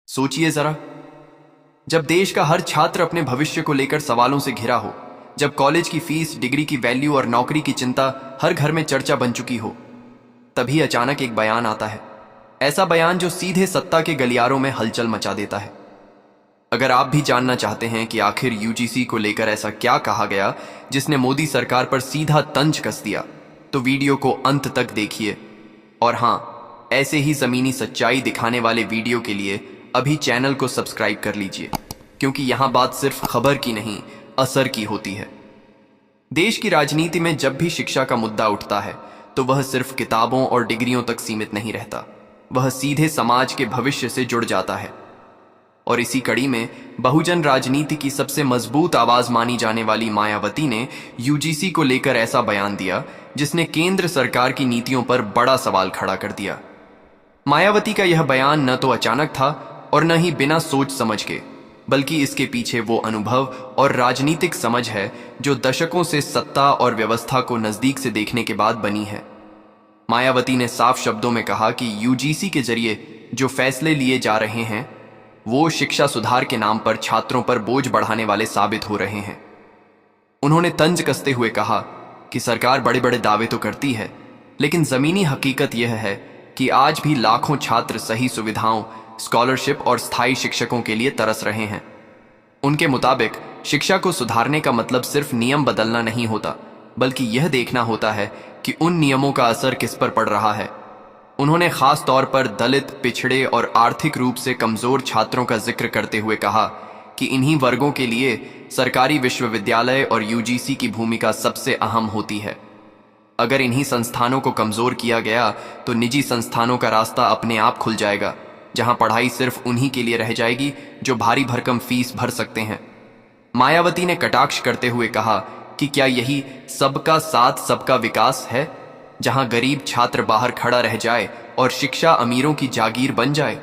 सोचिए जरा, जब देश का हर छात्र अपने भविष्य को लेकर सवालों से घिरा हो, जब कॉलेज की फीस, डिग्री की वैल्यू और नौकरी की चिंता हर घर में चर्चा बन चुकी हो, तभी अचानक एक बयान आता है। ऐसा बयान जो सीधे सत्ता के गलियारों में हलचल मचा देता है। अगर आप भी जानना चाहते हैं कि आखिर यूजीसी को लेकर ऐसा क्या कहा गया जिसने मोदी सरकार पर सीधा तंज कस दिया, तो वीडियो को अंत तक देखिए। और हाँ, ऐसे ही जमीनी सच्चाई दिखाने वाले वीडियो के लिए अभी चैनल को सब्सक्राइब कर लीजिए, क्योंकि यहां बात सिर्फ खबर की नहीं, असर की होती है। देश की राजनीति में जब भी शिक्षा का मुद्दा उठता है तो वह सिर्फ किताबों और डिग्रियों तक सीमित नहीं रहता, वह सीधे समाज के भविष्य से जुड़ जाता है। और इसी कड़ी में बहुजन राजनीति की सबसे मजबूत आवाज मानी जाने वाली मायावती ने यूजीसी को लेकर ऐसा बयान दिया जिसने केंद्र सरकार की नीतियों पर बड़ा सवाल खड़ा कर दिया। मायावती का यह बयान न तो अचानक था और न ही बिना सोच समझ के, बल्कि इसके पीछे वो अनुभव और राजनीतिक समझ है जो दशकों से सत्ता और व्यवस्था को नजदीक से देखने के बाद बनी है। मायावती ने साफ शब्दों में कहा कि यूजीसी के जरिए जो फैसले लिए जा रहे हैं वो शिक्षा सुधार के नाम पर छात्रों पर बोझ बढ़ाने वाले साबित हो रहे हैं। उन्होंने तंज कसते हुए कहा कि सरकार बड़े बड़े दावे तो करती है, लेकिन जमीनी हकीकत यह है कि आज भी लाखों छात्र सही सुविधाओं, स्कॉलरशिप और स्थायी शिक्षकों के लिए तरस रहे हैं। उनके मुताबिक शिक्षा को सुधारने का मतलब सिर्फ नियम बदलना नहीं होता, बल्कि यह देखना होता है कि उन नियमों का असर किस पर पड़ रहा है। उन्होंने खास तौर पर दलित, पिछड़े और आर्थिक रूप से कमजोर छात्रों का जिक्र करते हुए कहा कि इन्हीं वर्गों के लिए सरकारी विश्वविद्यालय और यूजीसी की भूमिका सबसे अहम होती है। अगर इन्हीं संस्थानों को कमजोर किया गया तो निजी संस्थानों का रास्ता अपने आप खुल जाएगा, जहां पढ़ाई सिर्फ उन्हीं के लिए रह जाएगी जो भारी भरकम फीस भर सकते हैं। मायावती ने कटाक्ष करते हुए कहा कि क्या यही सबका साथ सबका विकास है, जहां गरीब छात्र बाहर खड़ा रह जाए और शिक्षा अमीरों की जागीर बन जाए।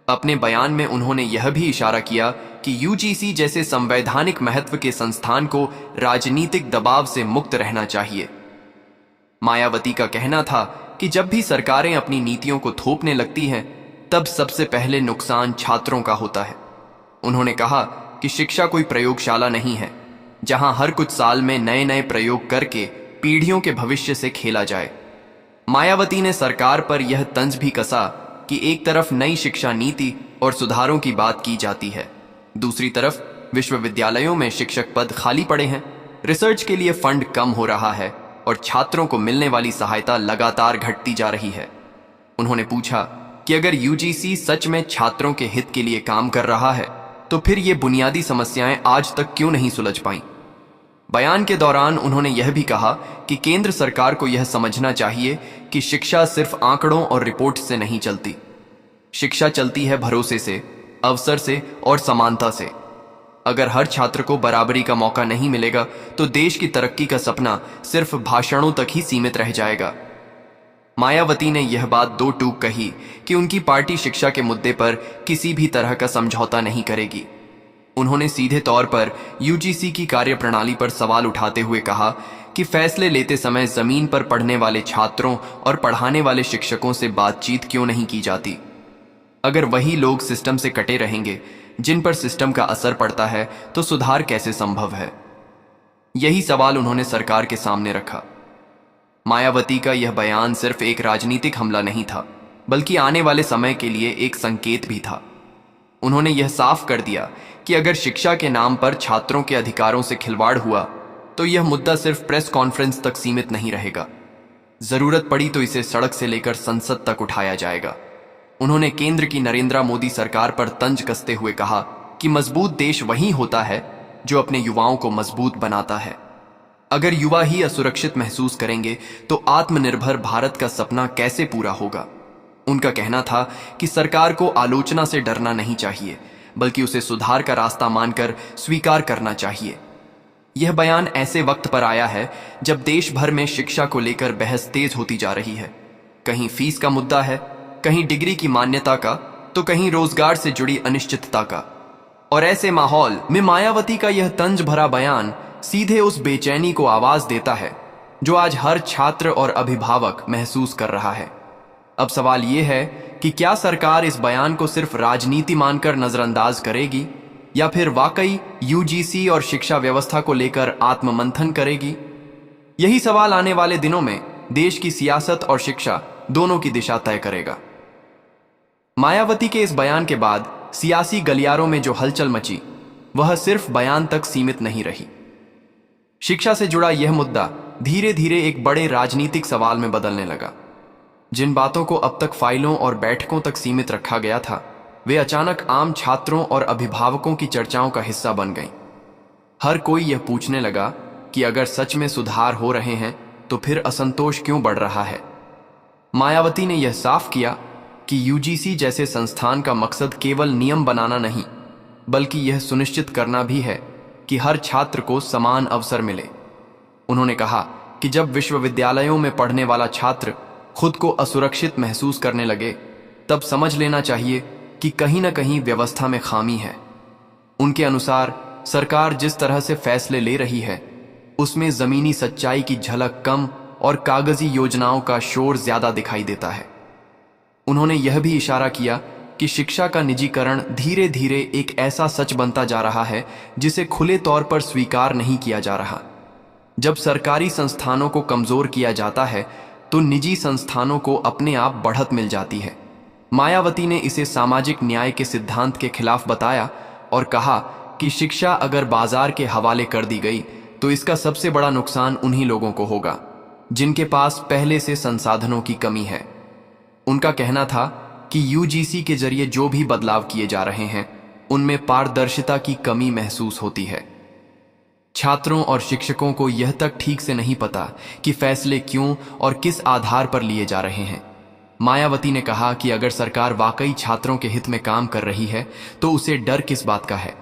अपने बयान में उन्होंने यह भी इशारा किया कि यूजीसी जैसे संवैधानिक महत्व के संस्थान को राजनीतिक दबाव से मुक्त रहना चाहिए। मायावती का कहना था कि जब भी सरकारें अपनी नीतियों को थोपने लगती हैं, तब सबसे पहले नुकसान छात्रों का होता है। उन्होंने कहा कि शिक्षा कोई प्रयोगशाला नहीं है जहां हर कुछ साल में नए नए प्रयोग करके पीढ़ियों के भविष्य से खेला जाए। मायावती ने सरकार पर यह तंज भी कसा कि एक तरफ नई शिक्षा नीति और सुधारों की बात की जाती है, दूसरी तरफ विश्वविद्यालयों में शिक्षक पद खाली पड़े हैं, रिसर्च के लिए फंड कम हो रहा है और छात्रों को मिलने वाली सहायता लगातार घटती जा रही है। उन्होंने पूछा कि अगर यूजीसी सच में छात्रों के हित के लिए काम कर रहा है तो फिर ये बुनियादी समस्याएं आज तक क्यों नहीं सुलझ पाईं। बयान के दौरान उन्होंने यह भी कहा कि केंद्र सरकार को यह समझना चाहिए कि शिक्षा सिर्फ आंकड़ों और रिपोर्ट से नहीं चलती। शिक्षा चलती है भरोसे से, अवसर से और समानता से। अगर हर छात्र को बराबरी का मौका नहीं मिलेगा तो देश की तरक्की का सपना सिर्फ भाषणों तक ही सीमित रह जाएगा। मायावती ने यह बात दो टूक कही कि उनकी पार्टी शिक्षा के मुद्दे पर किसी भी तरह का समझौता नहीं करेगी। उन्होंने सीधे तौर पर यूजीसी की कार्यप्रणाली पर सवाल उठाते हुए कहा कि फैसले लेते समय जमीन पर पढ़ने वाले छात्रों और पढ़ाने वाले शिक्षकों से बातचीत क्यों नहीं की जाती। अगर वही लोग सिस्टम से कटे रहेंगे जिन पर सिस्टम का असर पड़ता है, तो सुधार कैसे संभव है। यही सवाल उन्होंने सरकार के सामने रखा। मायावती का यह बयान सिर्फ एक राजनीतिक हमला नहीं था, बल्कि आने वाले समय के लिए एक संकेत भी था। उन्होंने यह साफ कर दिया कि अगर शिक्षा के नाम पर छात्रों के अधिकारों से खिलवाड़ हुआ तो यह मुद्दा सिर्फ प्रेस कॉन्फ्रेंस तक सीमित नहीं रहेगा। जरूरत पड़ी तो इसे सड़क से लेकर संसद तक उठाया जाएगा। उन्होंने केंद्र की नरेंद्र मोदी सरकार पर तंज कसते हुए कहा कि मजबूत देश वही होता है जो अपने युवाओं को मजबूत बनाता है। अगर युवा ही असुरक्षित महसूस करेंगे तो आत्मनिर्भर भारत का सपना कैसे पूरा होगा। उनका कहना था कि सरकार को आलोचना से डरना नहीं चाहिए, बल्कि उसे सुधार का रास्ता मानकर स्वीकार करना चाहिए। यह बयान ऐसे वक्त पर आया है जब देश भर में शिक्षा को लेकर बहस तेज होती जा रही है। कहीं फीस का मुद्दा है, कहीं डिग्री की मान्यता का, तो कहीं रोजगार से जुड़ी अनिश्चितता का। और ऐसे माहौल में मायावती का यह तंज भरा बयान सीधे उस बेचैनी को आवाज देता है जो आज हर छात्र और अभिभावक महसूस कर रहा है। अब सवाल यह है कि क्या सरकार इस बयान को सिर्फ राजनीति मानकर नजरअंदाज करेगी या फिर वाकई यूजीसी और शिक्षा व्यवस्था को लेकर आत्ममंथन करेगी। यही सवाल आने वाले दिनों में देश की सियासत और शिक्षा दोनों की दिशा तय करेगा। मायावती के इस बयान के बाद सियासी गलियारों में जो हलचल मची वह सिर्फ बयान तक सीमित नहीं रही। शिक्षा से जुड़ा यह मुद्दा धीरे धीरे एक बड़े राजनीतिक सवाल में बदलने लगा। जिन बातों को अब तक फाइलों और बैठकों तक सीमित रखा गया था, वे अचानक आम छात्रों और अभिभावकों की चर्चाओं का हिस्सा बन गईं। हर कोई यह पूछने लगा कि अगर सच में सुधार हो रहे हैं तो फिर असंतोष क्यों बढ़ रहा है। मायावती ने यह साफ किया कि यूजीसी जैसे संस्थान का मकसद केवल नियम बनाना नहीं, बल्कि यह सुनिश्चित करना भी है कि हर छात्र को समान अवसर मिले। उन्होंने कहा कि जब विश्वविद्यालयों में पढ़ने वाला छात्र खुद को असुरक्षित महसूस करने लगे, तब समझ लेना चाहिए कि कहीं न कहीं व्यवस्था में खामी है। उनके अनुसार सरकार जिस तरह से फैसले ले रही है, उसमें जमीनी सच्चाई की झलक कम और कागजी योजनाओं का शोर ज्यादा दिखाई देता है। उन्होंने यह भी इशारा किया कि शिक्षा का निजीकरण धीरे धीरे एक ऐसा सच बनता जा रहा है जिसे खुले तौर पर स्वीकार नहीं किया जा रहा। जब सरकारी संस्थानों को कमजोर किया जाता है तो निजी संस्थानों को अपने आप बढ़त मिल जाती है। मायावती ने इसे सामाजिक न्याय के सिद्धांत के खिलाफ बताया और कहा कि शिक्षा अगर बाजार के हवाले कर दी गई तो इसका सबसे बड़ा नुकसान उन्हीं लोगों को होगा जिनके पास पहले से संसाधनों की कमी है। उनका कहना था कि यूजीसी के जरिए जो भी बदलाव किए जा रहे हैं उनमें पारदर्शिता की कमी महसूस होती है। छात्रों और शिक्षकों को यह तक ठीक से नहीं पता कि फैसले क्यों और किस आधार पर लिए जा रहे हैं। मायावती ने कहा कि अगर सरकार वाकई छात्रों के हित में काम कर रही है तो उसे डर किस बात का है।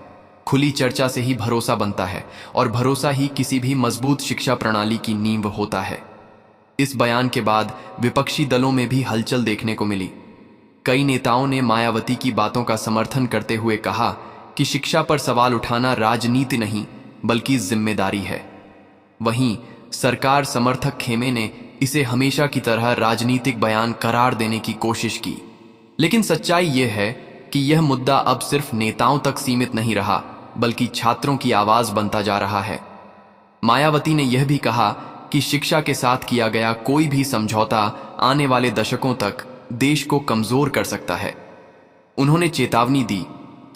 खुली चर्चा से ही भरोसा बनता है और भरोसा ही किसी भी मजबूत शिक्षा प्रणाली की नींव होता है। इस बयान के बाद विपक्षी दलों में भी हलचल देखने को मिली। कई नेताओं ने मायावती की बातों का समर्थन करते हुए कहा कि शिक्षा पर सवाल उठाना राजनीति नहीं बल्कि जिम्मेदारी है। वहीं सरकार समर्थक खेमे ने इसे हमेशा की तरह राजनीतिक बयान करार देने की कोशिश की। लेकिन सच्चाई यह है कि यह मुद्दा अब सिर्फ नेताओं तक सीमित नहीं रहा बल्कि छात्रों की आवाज बनता जा रहा है। मायावती ने यह भी कहा कि शिक्षा के साथ किया गया कोई भी समझौता आने वाले दशकों तक देश को कमजोर कर सकता है। उन्होंने चेतावनी दी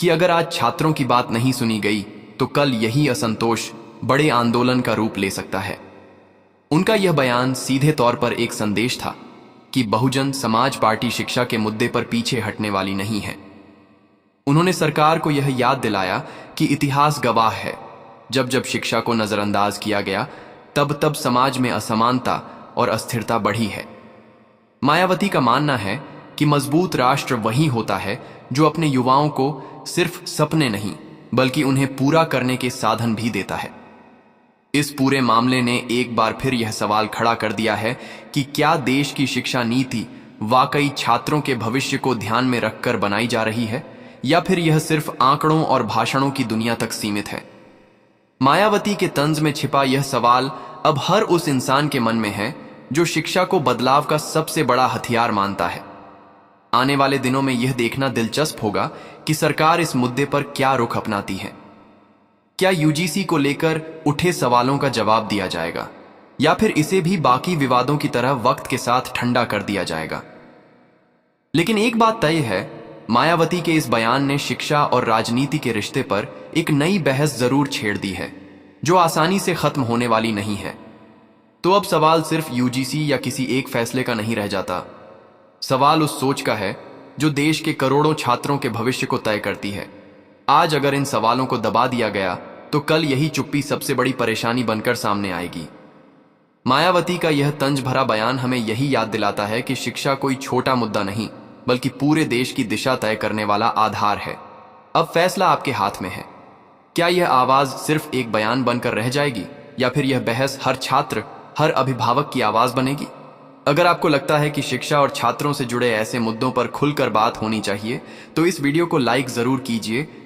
कि अगर आज छात्रों की बात नहीं सुनी गई तो कल यही असंतोष बड़े आंदोलन का रूप ले सकता है। उनका यह बयान सीधे तौर पर एक संदेश था कि बहुजन समाज पार्टी शिक्षा के मुद्दे पर पीछे हटने वाली नहीं है। उन्होंने सरकार को यह याद दिलाया कि इतिहास गवाह है, जब जब शिक्षा को नजरअंदाज किया गया तब तब समाज में असमानता और अस्थिरता बढ़ी है। मायावती का मानना है कि मजबूत राष्ट्र वही होता है जो अपने युवाओं को सिर्फ सपने नहीं बल्कि उन्हें पूरा करने के साधन भी देता है। इस पूरे मामले ने एक बार फिर यह सवाल खड़ा कर दिया है कि क्या देश की शिक्षा नीति वाकई छात्रों के भविष्य को ध्यान में रखकर बनाई जा रही है या फिर यह सिर्फ आंकड़ों और भाषणों की दुनिया तक सीमित है। मायावती के तंज में छिपा यह सवाल अब हर उस इंसान के मन में है जो शिक्षा को बदलाव का सबसे बड़ा हथियार मानता है। आने वाले दिनों में यह देखना दिलचस्प होगा कि सरकार इस मुद्दे पर क्या रुख अपनाती है। क्या यूजीसी को लेकर उठे सवालों का जवाब दिया जाएगा या फिर इसे भी बाकी विवादों की तरह वक्त के साथ ठंडा कर दिया जाएगा। लेकिन एक बात तय है, मायावती के इस बयान ने शिक्षा और राजनीति के रिश्ते पर एक नई बहस जरूर छेड़ दी है जो आसानी से खत्म होने वाली नहीं है। तो अब सवाल सिर्फ यूजीसी या किसी एक फैसले का नहीं रह जाता। सवाल उस सोच का है जो देश के करोड़ों छात्रों के भविष्य को तय करती है। आज अगर इन सवालों को दबा दिया गया तो कल यही चुप्पी सबसे बड़ी परेशानी बनकर सामने आएगी। मायावती का यह तंज भरा बयान हमें यही याद दिलाता है कि शिक्षा कोई छोटा मुद्दा नहीं बल्कि पूरे देश की दिशा तय करने वाला आधार है। अब फैसला आपके हाथ में है। क्या यह आवाज सिर्फ एक बयान बनकर रह जाएगी या फिर यह बहस हर छात्र, हर अभिभावक की आवाज बनेगी? अगर आपको लगता है कि शिक्षा और छात्रों से जुड़े ऐसे मुद्दों पर खुलकर बात होनी चाहिए तो इस वीडियो को लाइक जरूर कीजिए